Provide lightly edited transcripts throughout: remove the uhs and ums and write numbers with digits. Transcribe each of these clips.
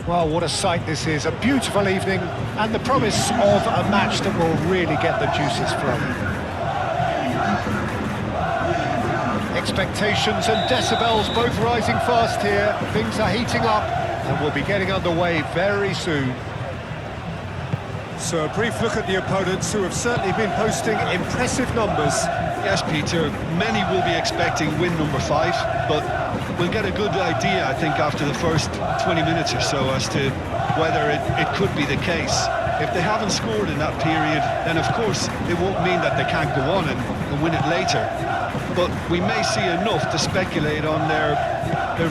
Well, what a sight this is. A beautiful evening and the promise of a match that will really get the juices flowing. Expectations and decibels both rising fast here. Things are heating up and we'll be getting underway very soon. So a brief look at the opponents who have certainly been posting impressive numbers. Yes, Peter, many will be expecting win number 5, but we'll get a good idea, I think, after the first 20 minutes or so as to whether it could be the case. If they haven't scored in that period, then of course it won't mean that they can't go on and win it later. But we may see enough to speculate on their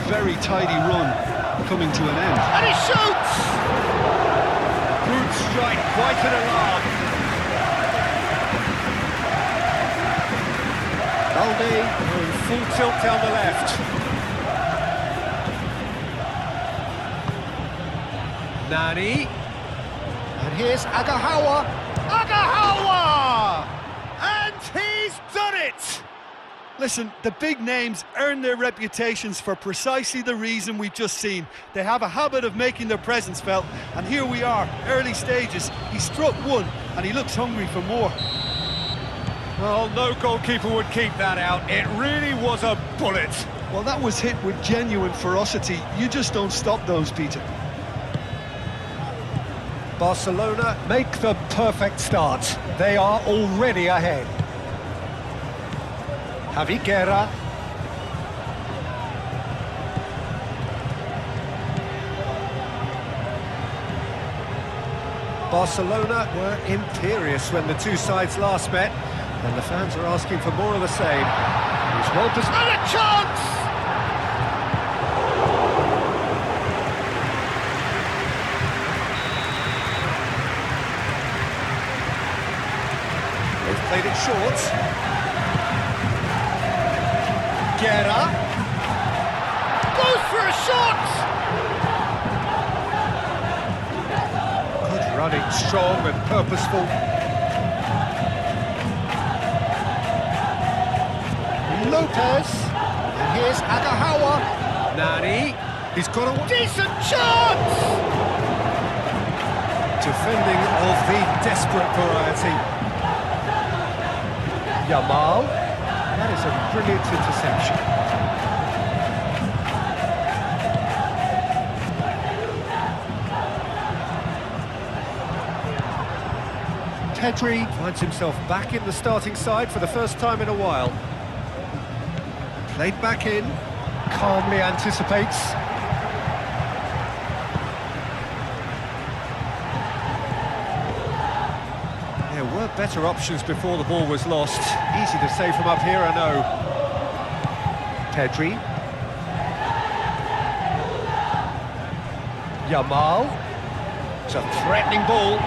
very tidy run coming to an end. And he shoots! Good strike, quite an alarm. Balde in full tilt down the left. Nani. And here's Agahawa. Agahawa! And he's done it! Listen, the big names earn their reputations for precisely the reason we've just seen. They have a habit of making their presence felt, and here we are, early stages. He struck one, and he looks hungry for more. Well, no goalkeeper would keep that out. It really was a bullet. Well, that was hit with genuine ferocity. You just don't stop those, Peter. Barcelona make the perfect start. They are already ahead. Javi Guerra. Barcelona were imperious when the two sides last met, and the fans are asking for more of the same. He's well positioned. And a chance! They've played it short. Guerra goes for a shot! Good running, strong and purposeful. Lopez, and here's Agahawa. Nani, he's got a decent chance! Defending of the desperate variety. Yamal. That is a brilliant interception. Pedri finds himself back in the starting side for the first time in a while. Played back in, calmly anticipates. There were better options before the ball was lost. Easy to say from up here, I know. Pedri. Yamal. It's a threatening ball.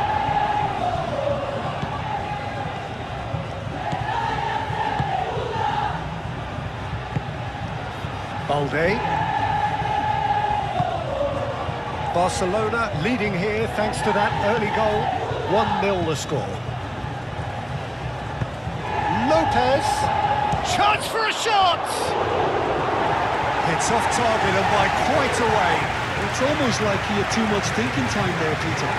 Balde. Barcelona leading here thanks to that early goal. 1-0 the score. Lopez. Chance for a shot! It's off target and by quite a way. It's almost like he had too much thinking time there, Peter.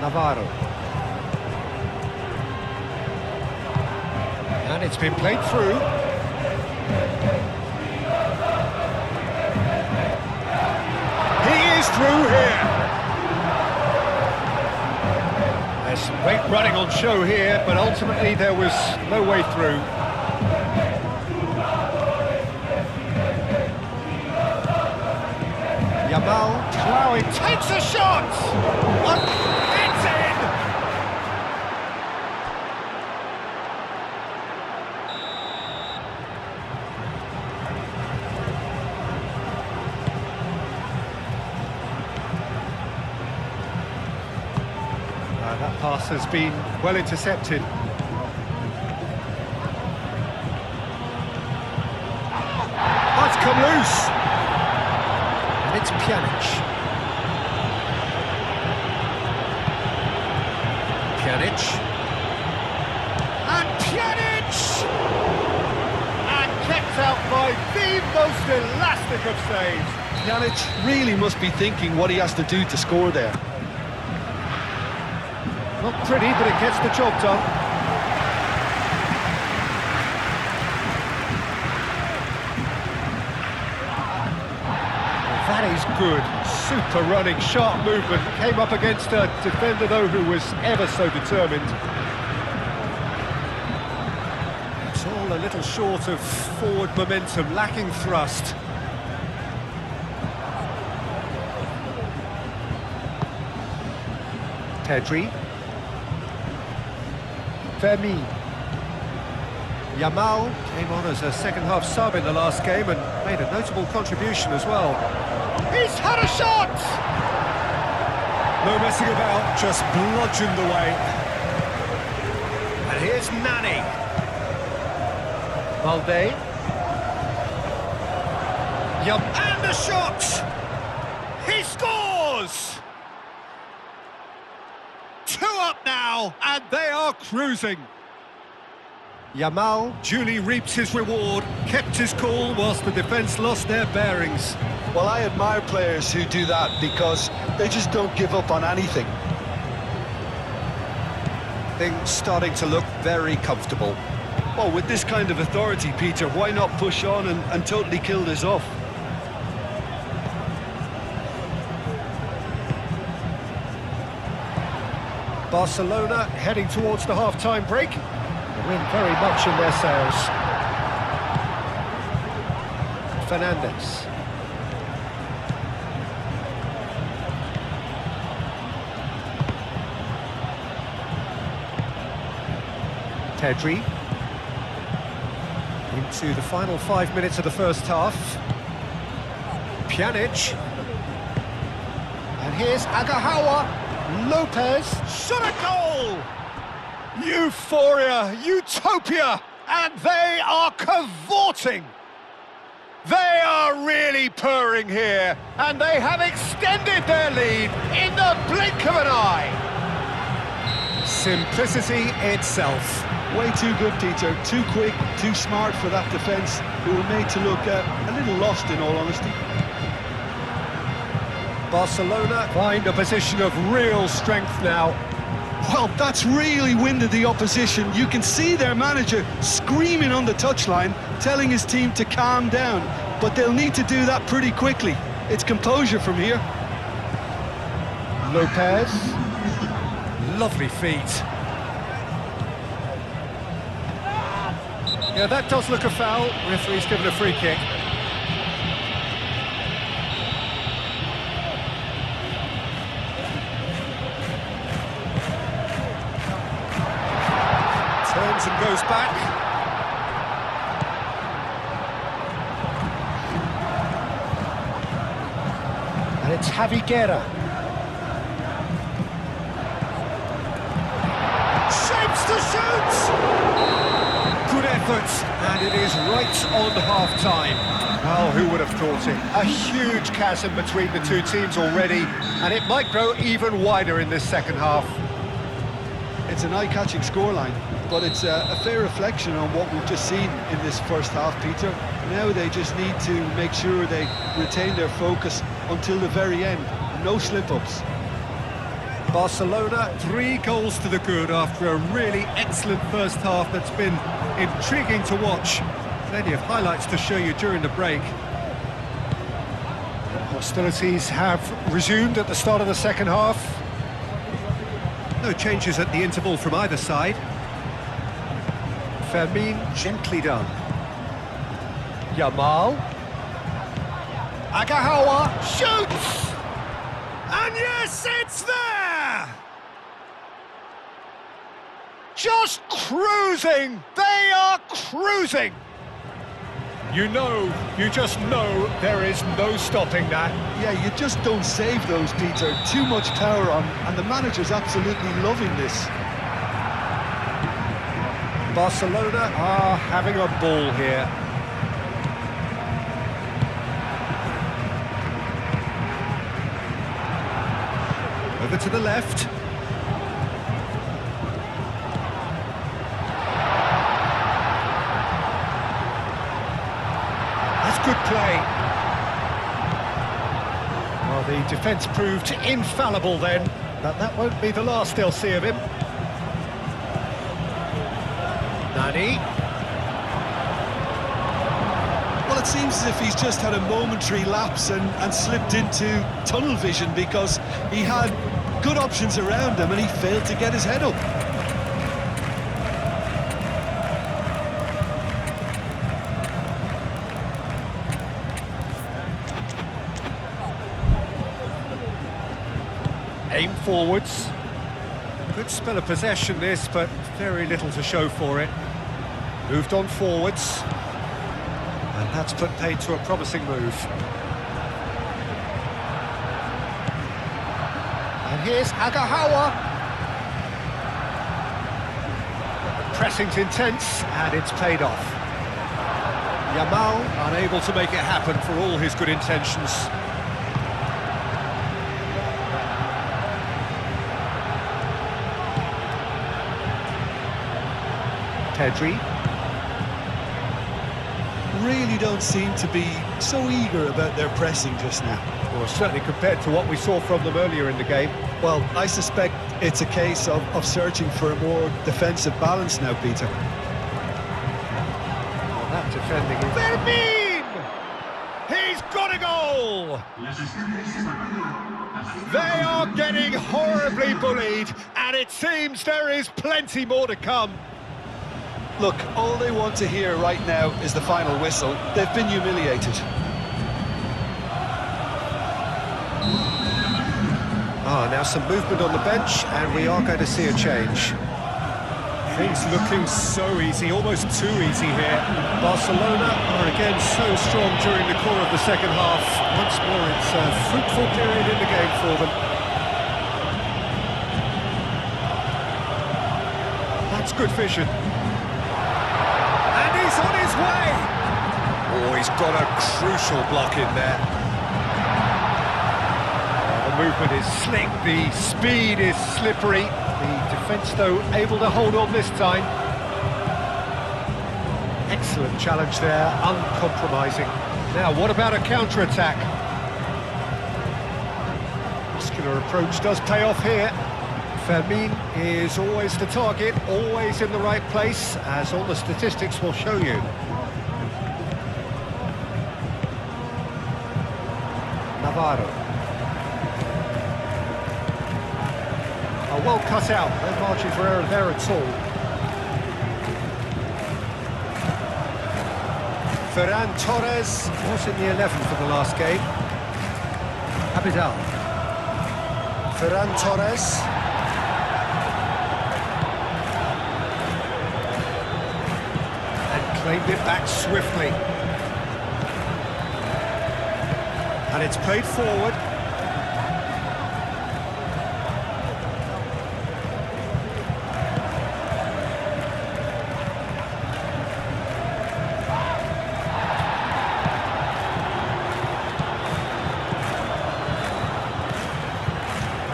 Navarro. And it's been played through. He is through here. There's some great running on show here, but ultimately there was no way through. Yamal ploughing, takes a shot! It's in! That pass has been well intercepted. Oh, it's come loose! And it's Pjanic. Pjanic. And Pjanic! And kept out by the most elastic of saves. Pjanic really must be thinking what he has to do to score there. Not pretty, but it gets the job done. That is good. Super running, sharp movement. Came up against a defender, though, who was ever so determined. It's all a little short of forward momentum, lacking thrust. Pedri. Fermin. Yamal came on as a second-half sub in the last game and made a notable contribution as well. He's had a shot! No messing about, just bludgeoned away. And here's Nani. Valde. And the shot! He scores! 2 up now, and they are cruising. Yamal duly reaps his reward, kept his cool whilst the defence lost their bearings. Well, I admire players who do that because they just don't give up on anything. Things starting to look very comfortable. Well, with this kind of authority, Peter, why not push on and totally kill this off? Barcelona heading towards the half-time break. The wind very much in their sails. Fernandes. Pedri. Into the final 5 minutes of the first half. Pjanic. And here's Agahawa. Lopez. Shot a goal! Euphoria, utopia, and they are cavorting. They are really purring here, and they have extended their lead in the blink of an eye. Simplicity itself. Way too good, Peter. Too quick, too smart for that defence, who were made to look a little lost, in all honesty. Barcelona find a position of real strength now. Well, that's really winded the opposition. You can see their manager screaming on the touchline, telling his team to calm down. But they'll need to do that pretty quickly. It's composure from here. Lopez. Lovely feet. Yeah, that does look a foul. Referee's given a free kick. Turns and goes back. And it's Javi Guerra. Shapes to shoot! Good effort, and it is right on half-time. Well, who would have thought it? A huge chasm between the two teams already, and it might grow even wider in this second half. It's an eye-catching scoreline, but it's a fair reflection on what we've just seen in this first half, Peter. Now they just need to make sure they retain their focus until the very end. No slip-ups. Barcelona, 3 goals to the good after a really excellent first half that's been intriguing to watch. Plenty of highlights to show you during the break. Hostilities have resumed at the start of the second half. No changes at the interval from either side. Fermin gently done. Yamal. Agahawa shoots! And yes, it's there! Just cruising! They are cruising! You just know there is no stopping that. Yeah, you just don't save those, Peter. Too much power on, and the manager's absolutely loving this. Barcelona are having a ball here. Over to the left. Well, the defence proved infallible then, but that won't be the last they'll see of him. Nani. Well, it seems as if he's just had a momentary lapse and slipped into tunnel vision, because he had good options around him and he failed to get his head up. Aim forwards. Good spell of possession this, but very little to show for it. Moved on forwards. And that's put paid to a promising move. And here's Agahawa. The pressing's intense, and it's paid off. Yamal unable to make it happen for all his good intentions. Pedri. Really don't seem to be so eager about their pressing just now. Well, certainly compared to what we saw from them earlier in the game. Well, I suspect it's a case of searching for a more defensive balance now, Peter. Well, that defending is... Fermin! He's got a goal! They are getting horribly bullied, and it seems there is plenty more to come. Look, all they want to hear right now is the final whistle. They've been humiliated. Now some movement on the bench, and we are going to see a change. Things looking so easy, almost too easy here. Barcelona are again so strong during the core of the second half. Once more, it's a fruitful period in the game for them. That's good vision. On his way! Oh, he's got a crucial block in there. The movement is slick, the speed is slippery. The defence, though, able to hold on this time. Excellent challenge there, uncompromising. Now, what about a counter-attack? Muscular approach does pay off here. Fermin is always the target, always in the right place, as all the statistics will show you. Navarro. Well cut out, no margin for error there at all. Ferran Torres was in the 11 for the last game. Abidal. Ferran Torres. Claimed it back swiftly. And it's played forward.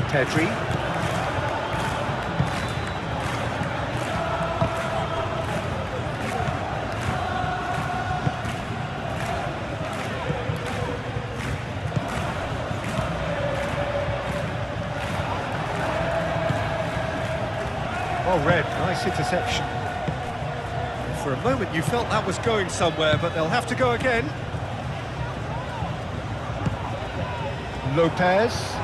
Pedri. Well read, nice interception. For a moment you felt that was going somewhere, but they'll have to go again. Lopez.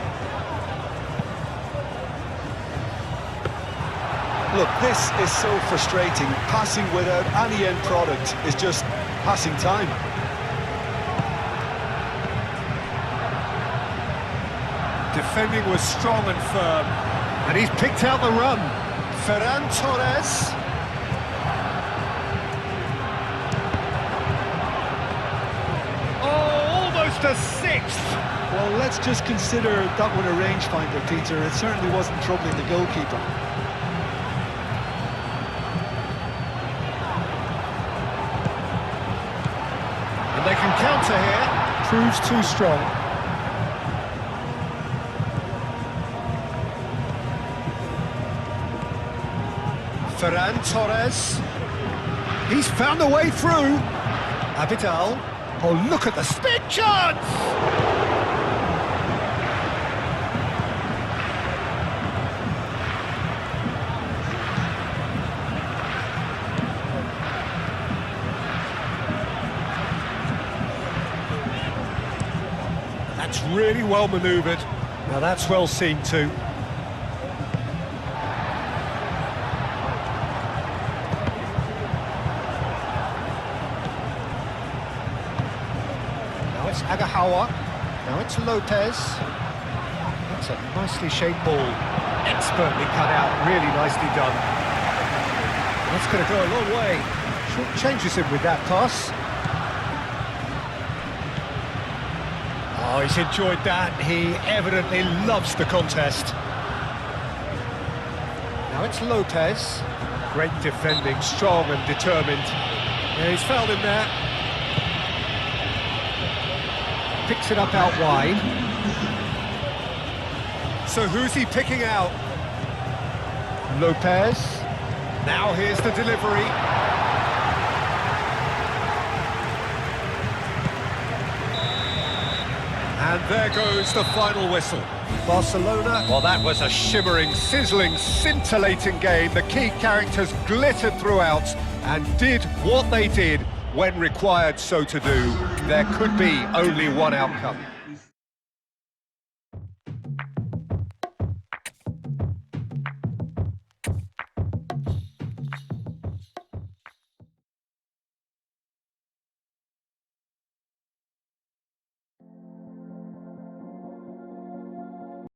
Look, this is so frustrating. Passing without any end product is just passing time. Defending was strong and firm, and he's picked out the run. Ferran Torres. Oh, almost a sixth. Well, let's just consider that one a rangefinder, Peter. It certainly wasn't troubling the goalkeeper. And they can counter here. Proves too strong. Ferran Torres. He's found a way through. Abidal. Oh, look at the spin chance! That's really well manoeuvred. Now that's well seen too. Now it's Agahawa. Now it's Lopez. That's a nicely shaped ball. Expertly cut out, really nicely done. That's going to go a long way. Short changes him with that pass. Oh, he's enjoyed that. He evidently loves the contest. Now it's Lopez. Great defending, strong and determined. Yeah, he's fouled him there. Picks it up out wide. So who's he picking out? Lopez. Now here's the delivery. And there goes the final whistle. Barcelona, well, that was a shimmering, sizzling, scintillating game. The key characters glittered throughout and did what they did when required so to do. There could be only one outcome.